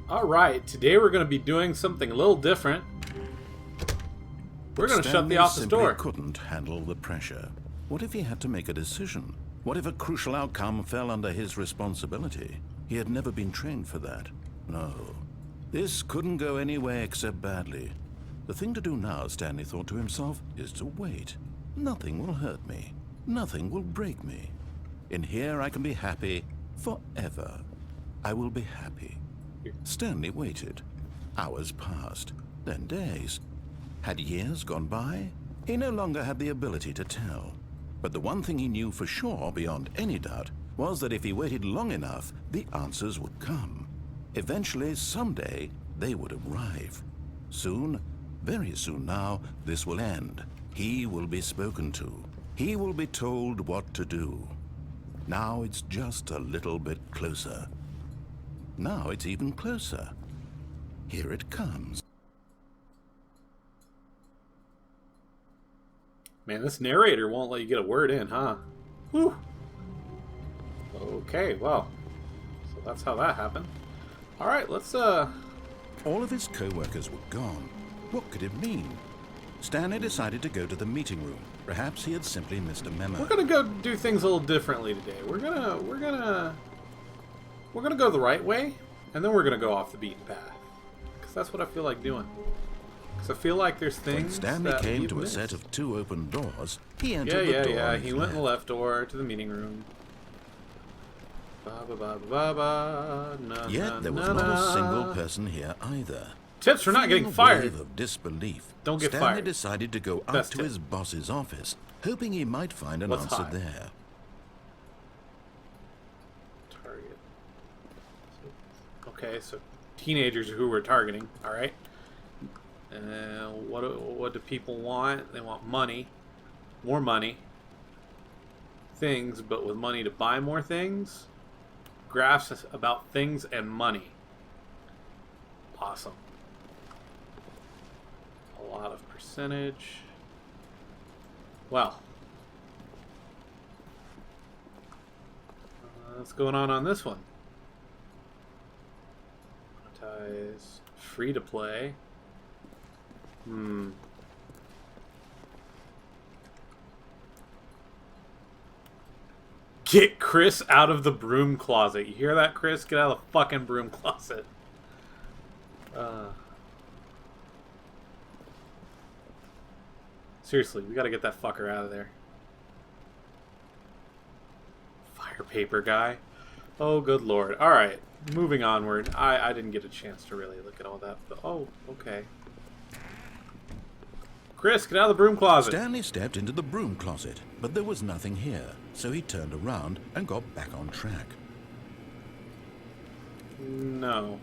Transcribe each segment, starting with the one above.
Alright, today we're going to be doing something a little different. We're going to shut the office door. Stanley couldn't handle the pressure. What if he had to make a decision? What if a crucial outcome fell under his responsibility? He had never been trained for that. No. This couldn't go any way except badly. The thing to do now, Stanley thought to himself, is to wait. Nothing will hurt me. Nothing will break me. In here I can be happy forever. I will be happy. Stanley waited. Hours passed, then days. Had years gone by? He no longer had the ability to tell. But the one thing he knew for sure, beyond any doubt, was that if he waited long enough, the answers would come. Eventually, someday, they would arrive. Soon, very soon now, this will end. He will be spoken to. He will be told what to do. Now it's just a little bit closer. Now it's even closer. Here it comes. Man, this narrator won't let you get a word in, huh? Whew. Okay, well. So that's how that happened. Alright, let's, All of his co-workers were gone. What could it mean? Stanley decided to go to the meeting room. Perhaps he had simply missed a memo. We're gonna go do things a little differently today. We're gonna go the right way, and then we're gonna go off the beaten path. Because that's what I feel like doing. Because I feel like there's things when Stanley that came we've to missed. a set of 2 open doors, he entered the door. Yeah. He went in the left door to the meeting room. Yet there was not a single person here either. Tips for not getting Feeling a fired. wave of disbelief, Don't get Stanley fired. decided to go up Best to tip. his boss's office, hoping he might find an What's answer high? there. Target. Okay, so teenagers who we're targeting. All right. What do people want? They want money, more money, things, but with money to buy more things. Graphs about things and money. Awesome. A lot of percentage. Well, what's going on this one? Monetize, free to play. Get Chris out of the broom closet. You hear that, Chris? Get out of the fucking broom closet. Seriously, we gotta get that fucker out of there. Fire paper guy. Oh, good lord. Alright, moving onward. I didn't get a chance to really look at all that. But, oh, okay. Chris, get out of the broom closet. Stanley stepped into the broom closet, but there was nothing here, so he turned around and got back on track. No.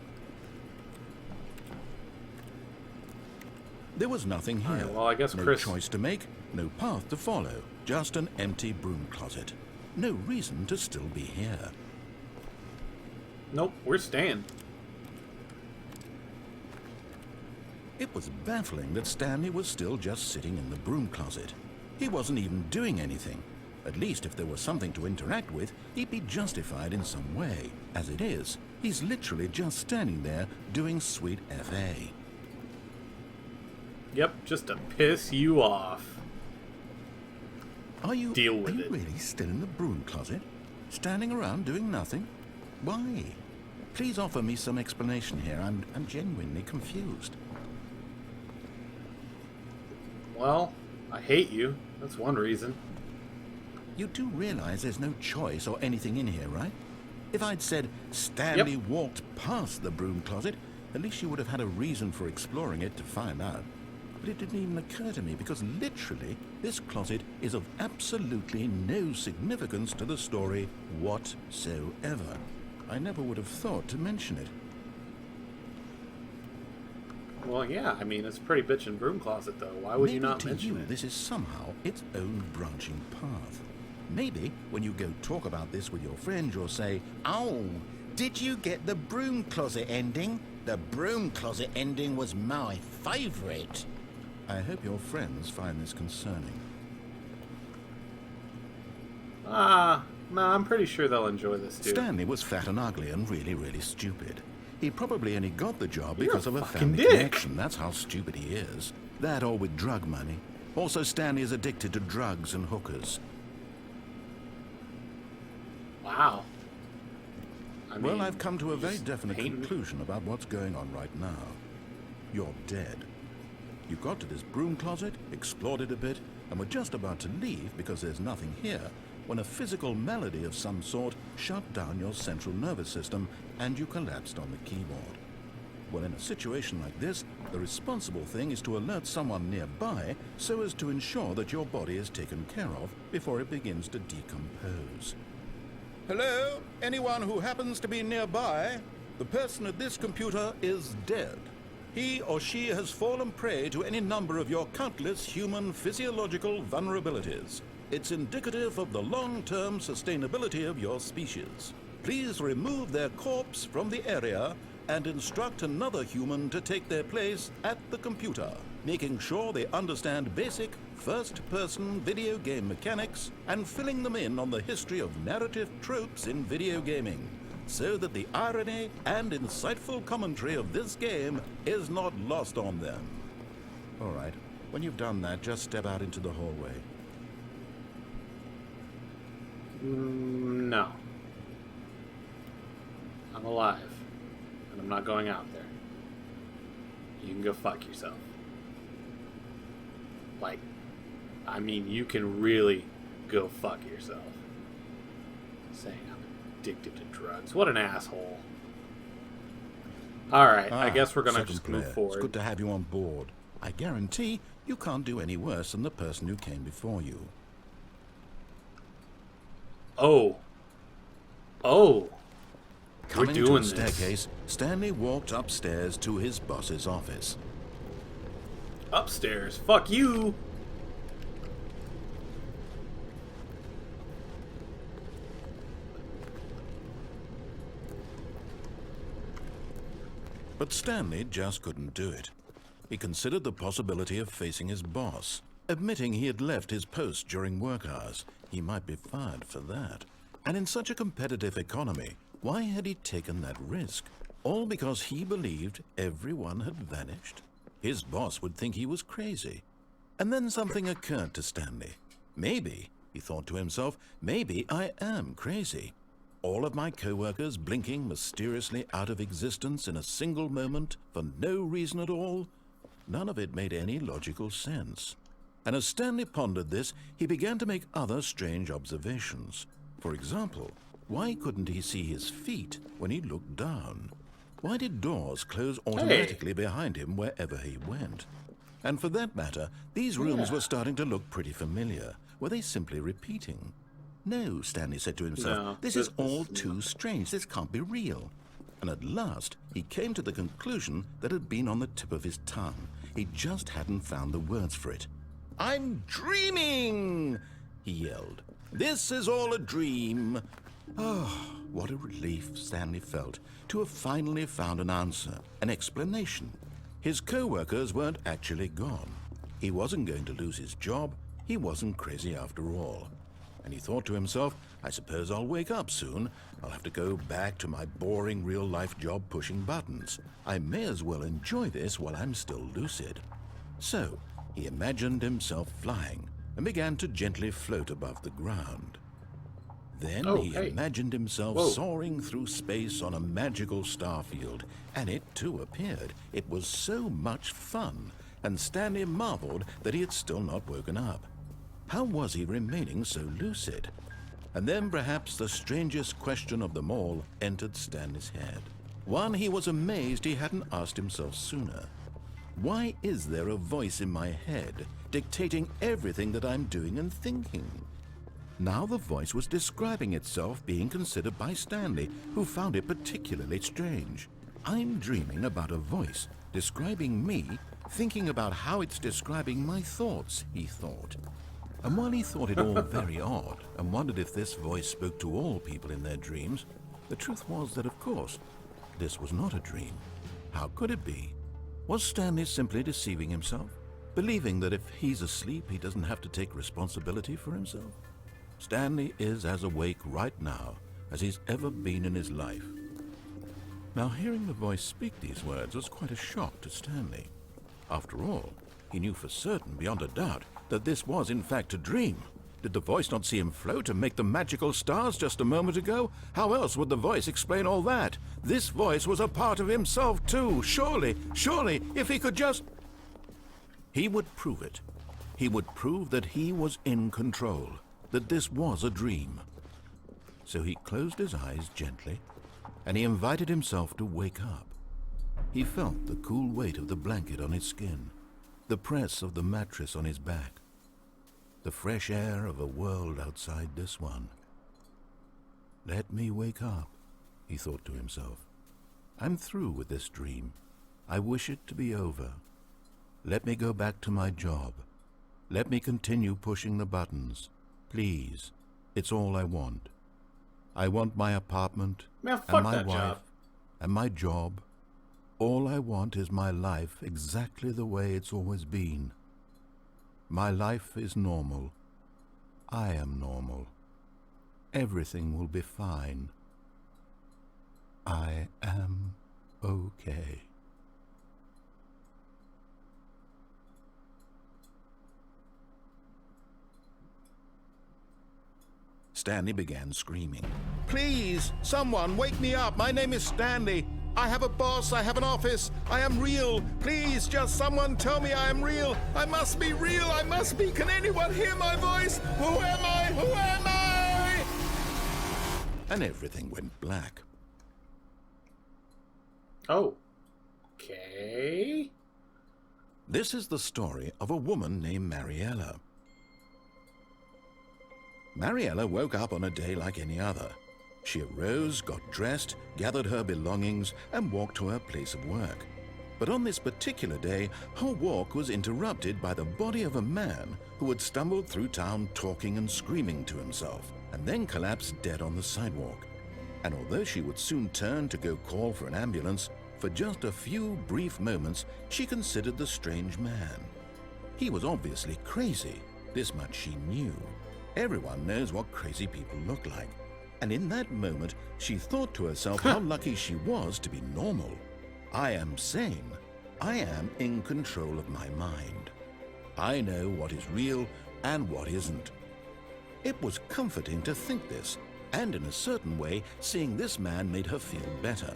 There was nothing here. Alright, well, I guess no Chris... choice to make, no path to follow, just an empty broom closet. No reason to still be here. Nope, we're staying. It was baffling that Stanley was still just sitting in the broom closet. He wasn't even doing anything. At least if there was something to interact with, he'd be justified in some way. As it is, he's literally just standing there doing sweet FA. Yep, just to piss you off. Deal with it. Are you really still in the broom closet? Standing around doing nothing? Why? Please offer me some explanation here. I'm genuinely confused. Well, I hate you. That's one reason. You do realize there's no choice or anything in here, right? If I'd said Stanley walked past the broom closet, at least you would have had a reason for exploring it to find out. But it didn't even occur to me because literally this closet is of absolutely no significance to the story whatsoever. I never would have thought to mention it. Well, yeah, I mean, it's a pretty bitchin' broom closet, though. Why would you not mention it? This is somehow its own branching path. Maybe when you go talk about this with your friend, you'll say, "Oh, did you get the broom closet ending? The broom closet ending was my favorite." I hope your friends find this concerning. No, I'm pretty sure they'll enjoy this, too. Stanley was fat and ugly and really, really stupid. He probably only got the job You're because a of a fucking family dick. connection. That's how stupid he is. That or with drug money. Also, Stanley is addicted to drugs and hookers. Wow. Well, I've come to a very just definite paint me. conclusion about what's going on right now. You're dead. You got to this broom closet, explored it a bit, and were just about to leave because there's nothing here, when a physical malady of some sort shut down your central nervous system and you collapsed on the keyboard. Well, in a situation like this, the responsible thing is to alert someone nearby so as to ensure that your body is taken care of before it begins to decompose. Hello? Anyone who happens to be nearby? The person at this computer is dead. He or she has fallen prey to any number of your countless human physiological vulnerabilities. It's indicative of the long-term sustainability of your species. Please remove their corpse from the area and instruct another human to take their place at the computer, making sure they understand basic first-person video game mechanics and filling them in on the history of narrative tropes in video gaming, so that the irony and insightful commentary of this game is not lost on them. All right, when you've done that, just step out into the hallway. No. I'm alive. And I'm not going out there. You can go fuck yourself. Like, I mean, you can really go fuck yourself. Saying I'm addicted to drugs. What an asshole. Alright, I guess we're gonna just move forward. It's good to have you on board. I guarantee you can't do any worse than the person who came before you. Oh. Oh. Coming We're to doing the this. staircase, Stanley walked upstairs to his boss's office. Upstairs. Fuck you. But Stanley just couldn't do it. He considered the possibility of facing his boss. Admitting he had left his post during work hours, he might be fired for that. And in such a competitive economy, why had he taken that risk? All because he believed everyone had vanished? His boss would think he was crazy. And then something occurred to Stanley. Maybe, he thought to himself, maybe I am crazy. All of my co-workers blinking mysteriously out of existence in a single moment for no reason at all? None of it made any logical sense. And as Stanley pondered this, he began to make other strange observations. For example, why couldn't he see his feet when he looked down? Why did doors close automatically behind him wherever he went? And for that matter, these rooms were starting to look pretty familiar. Were they simply repeating? No, Stanley said to himself, No, this is all too strange. This can't be real. And at last, he came to the conclusion that had been on the tip of his tongue. He just hadn't found the words for it. I'm dreaming, he yelled. This is all a dream. Oh, what a relief Stanley felt to have finally found an answer, an explanation. His co-workers weren't actually gone. He wasn't going to lose his job. He wasn't crazy after all. And he thought to himself, I suppose I'll wake up soon. I'll have to go back to my boring real-life job pushing buttons. I may as well enjoy this while I'm still lucid. So, he imagined himself flying and began to gently float above the ground. Then he imagined himself soaring through space on a magical starfield, and it too appeared. It was so much fun, and Stanley marveled that he had still not woken up. How was he remaining so lucid? And then perhaps the strangest question of them all entered Stanley's head. One he was amazed he hadn't asked himself sooner. Why is there a voice in my head dictating everything that I'm doing and thinking? Now the voice was describing itself being considered by Stanley, who found it particularly strange. I'm dreaming about a voice describing me, thinking about how it's describing my thoughts, he thought. And while he thought it all very odd and wondered if this voice spoke to all people in their dreams, the truth was that, of course, this was not a dream. How could it be? Was Stanley simply deceiving himself, believing that if he's asleep, he doesn't have to take responsibility for himself? Stanley is as awake right now as he's ever been in his life. Now, hearing the voice speak these words was quite a shock to Stanley. After all, he knew for certain, beyond a doubt, that this was in fact a dream. Did the voice not see him float and make the magical stars just a moment ago? How else would the voice explain all that? This voice was a part of himself too. Surely, if he could just... He would prove it. He would prove that he was in control, that this was a dream. So he closed his eyes gently, and he invited himself to wake up. He felt the cool weight of the blanket on his skin, the press of the mattress on his back, the fresh air of a world outside this one. Let me wake up, he thought to himself. I'm through with this dream. I wish it to be over. Let me go back to my job. Let me continue pushing the buttons. Please, it's all I want. I want my apartment, Man, fuck and my that wife, job. and my job. All I want is my life exactly the way it's always been. My life is normal. I am normal. Everything will be fine. I am okay. Stanley began screaming. Please, someone, wake me up. My name is Stanley. I have a boss. I have an office. I am real. Please, just someone tell me I am real. I must be real. I must be. Can anyone hear my voice? Who am I? Who am I? And everything went black. Oh. Okay. This is the story of a woman named Mariella. Mariella woke up on a day like any other. She arose, got dressed, gathered her belongings, and walked to her place of work. But on this particular day, her walk was interrupted by the body of a man who had stumbled through town talking and screaming to himself, and then collapsed dead on the sidewalk. And although she would soon turn to go call for an ambulance, for just a few brief moments she considered the strange man. He was obviously crazy. This much she knew. Everyone knows what crazy people look like. And in that moment, she thought to herself how lucky she was to be normal. I am sane. I am in control of my mind. I know what is real and what isn't. It was comforting to think this, and in a certain way, seeing this man made her feel better.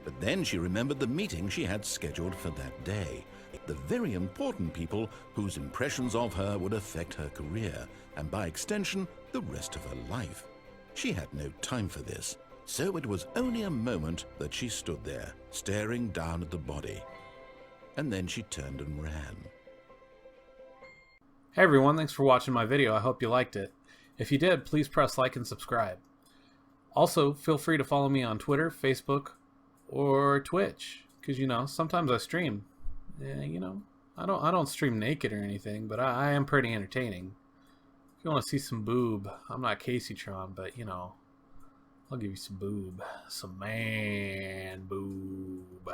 But then she remembered the meeting she had scheduled for that day. The very important people whose impressions of her would affect her career, and by extension, the rest of her life. She had no time for this, so it was only a moment that she stood there, staring down at the body. And then she turned and ran. Hey everyone, thanks for watching my video. I hope you liked it. If you did, please press like and subscribe. Also, feel free to follow me on Twitter, Facebook, or Twitch, because, sometimes I stream. Yeah, I don't stream naked or anything, but I am pretty entertaining. If you want to see some boob, I'm not Caseytron, but, I'll give you some boob. Some man boob.